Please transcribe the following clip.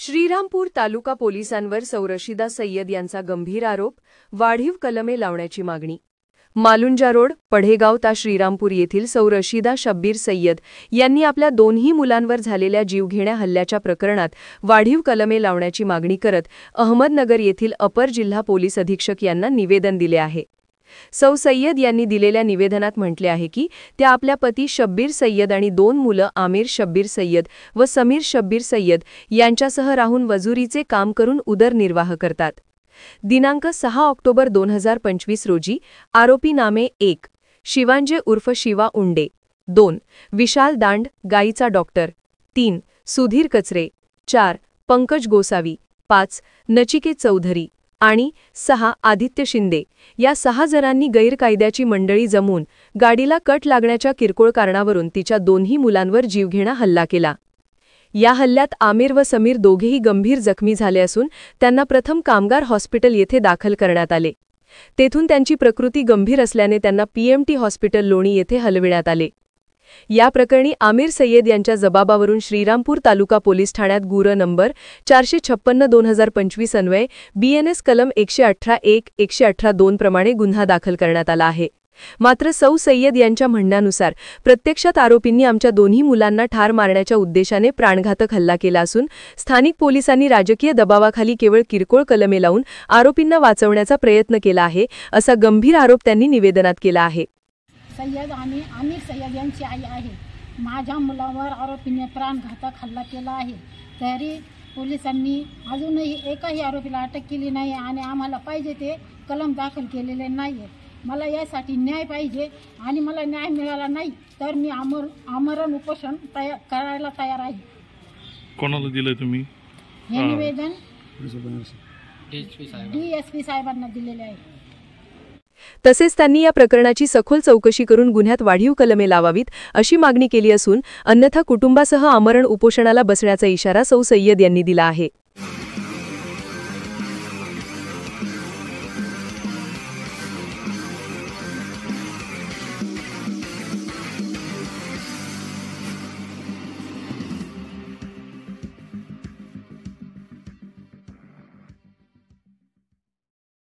श्रीरामपूर तालुका पोलिसांवर सौरशिदा सय्यद यांचा गंभीर आरोप, वाढीव कलमे लावण्याची मागणी। मालुंजा रोड, पढेगाव ता श्रीरामपूर येथील सौरशिदा शब्बीर सय्यद यांनी आपल्या दोन्ही मुलांवर झालेल्या जीवघेण्या हल्ल्याच्या प्रकरणात वाढीव कलमे लावण्याची मागणी करत अहमदनगर येथील अपर जिल्हा पोलीस अधीक्षक यांना निवेदन दिले आहे। सौ सय्यद यांनी दिलेल्या निवेदनात म्हटले आहे की त्या आपल्या पती शब्बीर सय्यद आणि दोन मुलं आमिर शब्बीर सय्यद व समीर शब्बीर सय्यद यांच्यासह राहून वजुरीचे काम करून उदरनिर्वाह करतात। दिनांक 6 ऑक्टोबर 2025 रोजी आरोपी नामे 1 शिवांजे उर्फ शिवा उंडे, 2 विशाल दांड गाईचा डॉक्टर, 3 सुधीर कचरे, 4 पंकज गोसावी, 5 नचिकेत चौधरी आणि 6 आदित्य शिंदे या 6 जणांनी गैरकायद्याची मंडळी जमून गाडीला कट लागण्याच्या किरकोळ कारणावरून तिच्या दोन्ही मुलांवर जीवघेणा हल्ला केला। या हल्ल्यात आमिर व समीर दोघेही गंभीर जखमी झाले असून त्यांना प्रथम कामगार हॉस्पिटल येथे दाखल करण्यात आले। तेथून त्यांची प्रकृती गंभीर असल्याने त्यांना पीएमटी हॉस्पिटल लोणी येथे हलविण्यात आले। या प्रकरणी आमिर सय्यद यांच्या जबाबावरून श्रीरामपूर तालुका पोलीस ठाण्यात गुन्हा नंबर 456/2025 अन्वये BNS कलम 118(1) प्रमाणे गुन्हा दाखल करण्यात आला आहे। मात्र सौ सय्यद यांच्या म्हणण्यानुसार प्रत्यक्षात आरोपींनी आमच्या दोन्ही मुलांना ठार मारण्याच्या उद्देशाने प्राणघातक हल्ला केला असून स्थानिक पोलिसांनी राजकीय दबावाखाली केवळ किरकोळ कलमे लावून आरोपींना वाचवण्याचा प्रयत्न केला आहे, असा गंभीर आरोप त्यांनी निवेदनात केला आहे। सय्यद आणि आमिर सय्यद यांची आई आहे। माझ्या मुलावर आरोपीने प्राणघातक हल्ला केला आहे, तरी पोलिसांनी अजूनही एकाही आरोपीला अटक केली नाही आणि आम्हाला पाहिजे ते कलम दाखल केलेले नाही। मला यासाठी न्याय पाहिजे आणि मला न्याय मिळाला नाही तर मी आमरण उपोषण करायला तयार आहे। कोणाला दिले तुम्ही हे निवेदन DSP साहेबांना दिलेले आहे। तसेच त्यांनी या प्रकरणाची सखोल चौकशी करून गुन्ह्यात वाढीव कलमे लावावीत अशी मागणी केली असून अन्यथा कुटुंबासह आमरण उपोषणाला बसण्याचा इशारा सौ सय्यद यांनी दिला आहे।